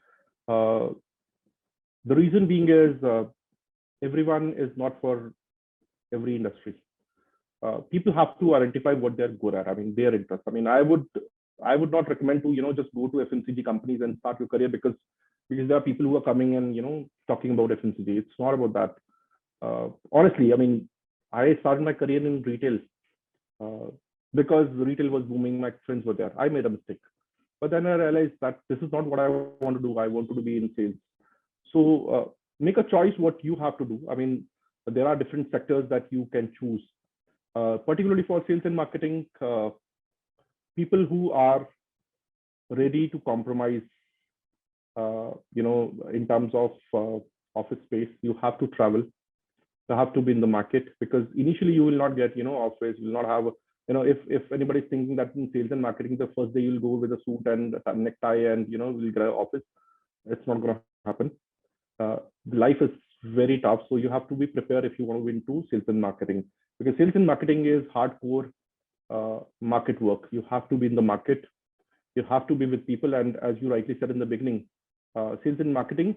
The reason being is everyone is not for every industry. People have to identify what they're good at. I mean, their interest. I mean, I would not recommend to just go to FMCG companies and start your career because there are people who are coming and talking about FMCG. It's not about that. Honestly, I mean, I started my career in retail because retail was booming. My friends were there. I made a mistake, but then I realized that this is not what I want to do. I want to be in sales. So make a choice what you have to do. I mean, there are different sectors that you can choose. Particularly for sales and marketing, people who are ready to compromise, in terms of office space, you have to travel. You have to be in the market because initially you will not get, office. You will not have, if anybody's thinking that in sales and marketing, the first day you'll go with a suit and a necktie and, we'll get an office. It's not going to happen. Life is very tough. So you have to be prepared if you want to go into sales and marketing. Because sales and marketing is hardcore market work. You have to be in the market. You have to be with people. And as you rightly said in the beginning, sales and marketing,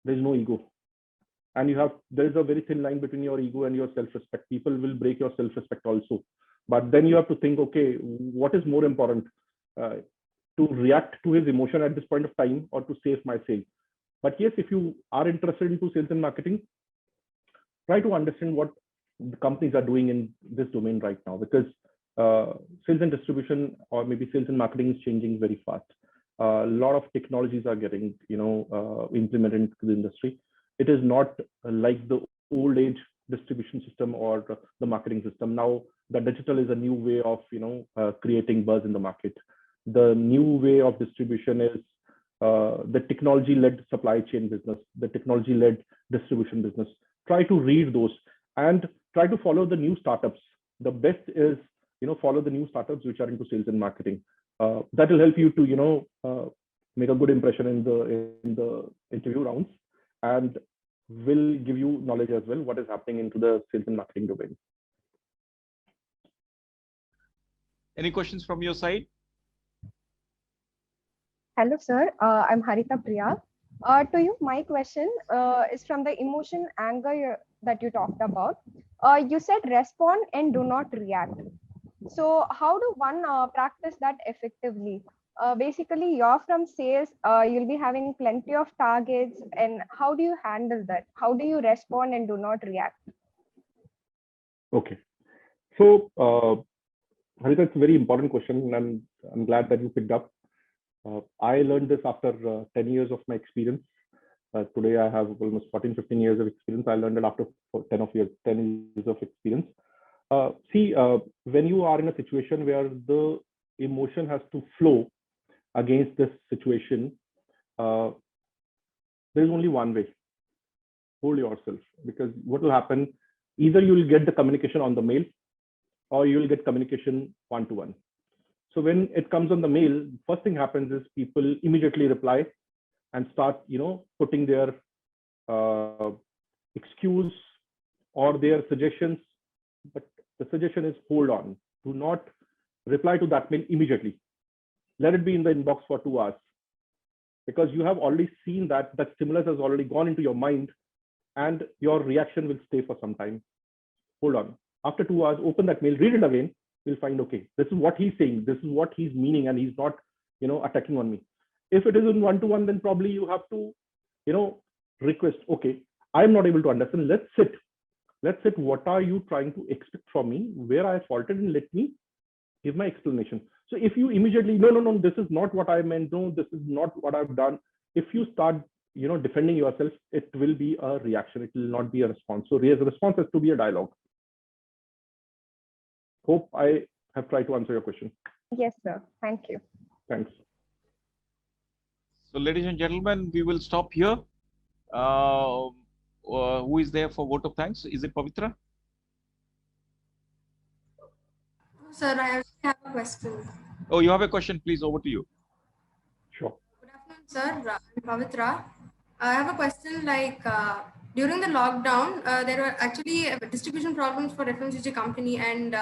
there is no ego. And there is a very thin line between your ego and your self-respect. People will break your self-respect also. But then you have to think, okay, what is more important? To react to his emotion at this point of time or to save my sale? But yes, if you are interested into sales and marketing, try to understand what the companies are doing in this domain right now, because sales and distribution or maybe sales and marketing is changing very fast. A lot of technologies are getting implemented into the industry. It is not like the old age distribution system or the marketing system. Now the digital is a new way of creating buzz in the market. The new way of distribution is the technology-led supply chain business, the technology-led distribution business. Try to read those and try to follow the new startups. The best is, follow the new startups which are into sales and marketing. That will help you to, make a good impression in the interview rounds, and will give you knowledge as well what is happening into the sales and marketing domain. Any questions from your side? Hello, sir. I'm Harita Priya. To you, my question is from the emotion anger that you talked about. You said respond and do not react. So how do one practice that effectively? Basically, you're from sales, you'll be having plenty of targets. And how do you handle that? How do you respond and do not react? Okay. So, Harita, it's a very important question, and I'm glad that you picked up. I learned this after 10 years of my experience. Today, I have almost 14, 15 years of experience. I learned it after 10 years of experience. When you are in a situation where the emotion has to flow against this situation, there is only one way. Hold yourself, because what will happen, either you will get the communication on the mail or you will get communication one-to-one. So when it comes on the mail, first thing happens is people immediately reply and start, putting their excuse or their suggestions. But the suggestion is hold on. Do not reply to that mail immediately. Let it be in the inbox for 2 hours, because you have already seen that stimulus has already gone into your mind and your reaction will stay for some time. Hold on. After 2 hours, open that mail, read it again. You'll find, okay, this is what he's saying. This is what he's meaning, and he's not, attacking on me. If it is in one-to-one, then probably you have to, request, okay, I'm not able to understand. Let's sit. What are you trying to expect from me? Where I faulted, and let me give my explanation. So if you immediately, no, this is not what I meant. No, this is not what I've done. If you start, defending yourself, it will be a reaction. It will not be a response. So the response has to be a dialogue. Hope I have tried to answer your question. Yes, sir. Thank you. Thanks. So, ladies and gentlemen, we will stop here. Who is there for vote of thanks? Is it Pavitra? Sir, I actually have a question. Oh, you have a question? Please, over to you. Sure. Good afternoon, sir. I'm Pavitra. I have a question during the lockdown, there were actually distribution problems for FMCG company, and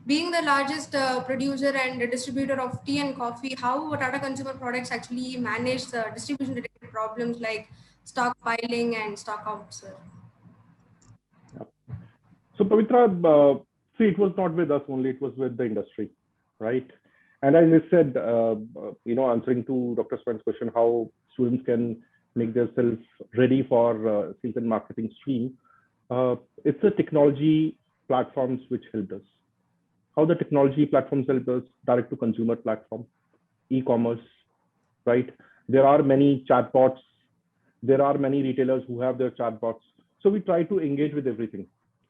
being the largest producer and distributor of tea and coffee, how Tata Consumer Products actually manage the distribution related problems like stockpiling and stock out, sir? So Pavitra, see, it was not with us only, it was with the industry, right? And as I said, answering to Dr. Swan's question, how students can make themselves ready for sales and marketing stream, it's the technology platforms which helped us. How the technology platforms help us? Direct to consumer platform, e-commerce, right? There are many chatbots. There are many retailers who have their chatbots. So we try to engage with everything,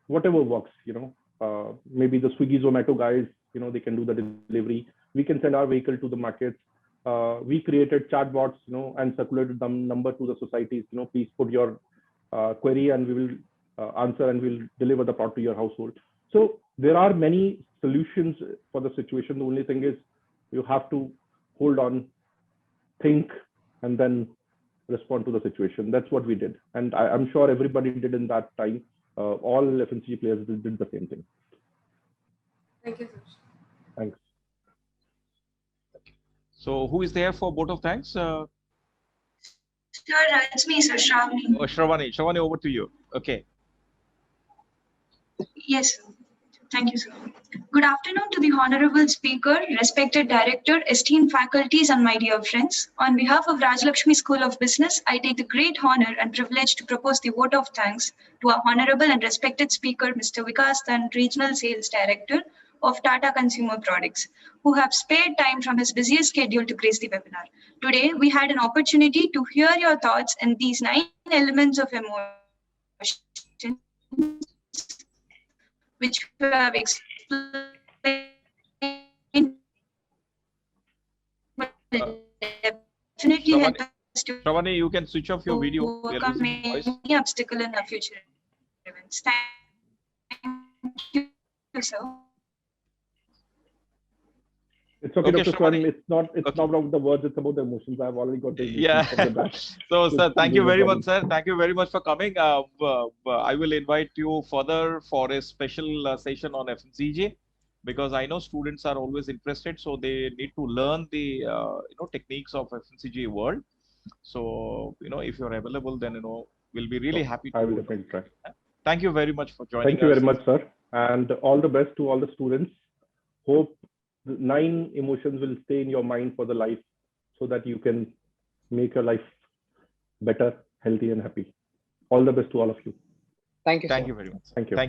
whatever works, maybe the Swiggy, Zomato guys, they can do the delivery. We can send our vehicle to the markets. We created chatbots, and circulated the number to the societies, please put your query and we will answer and we'll deliver the product to your household. So there are many solutions for the situation. The only thing is you have to hold on, think, and then respond to the situation. That's what we did. And I'm sure everybody did in that time. All FMCG players did the same thing. Thank you, sir. Thanks. So who is there for vote of thanks? Sure, it's me, sir, Shravani. Oh, Shravani. Shravani, over to you. Okay. Yes, sir. Thank you, sir. Good afternoon to the Honorable Speaker, respected Director, esteemed faculties, and my dear friends. On behalf of Rajlakshmi School of Business, I take the great honor and privilege to propose the vote of thanks to our Honorable and respected Speaker, Mr. Vikas Tan, Regional Sales Director of Tata Consumer Products, who have spared time from his busiest schedule to grace the webinar. Today, we had an opportunity to hear your thoughts in these 9 elements of emotion, which we have explained. Definitely help us to Shravani, you can switch off your video. We are overcome losing voice. any obstacle in our future events. Thank you, sir. It's okay, Okay, Dr. Swan. Shravani. It's not Okay. about the words, it's about the emotions. I've already got the emotions Yeah. from the back. So, sir, thank you very much, problem. sir. Thank you very much for coming. I will invite you further for a special session on FMCG, because I know students are always interested, so they need to learn the techniques of FMCG world. So, if you're available, then we'll be really happy to. I will definitely try. Thank you very much for joining us. Thank you very much, sir. And all the best to all the students. Hope the 9 emotions will stay in your mind for the life, so that you can make your life better, healthy, and happy. All the best to all of you. Thank you, sir. Thank you very much. Thank you. Thank you.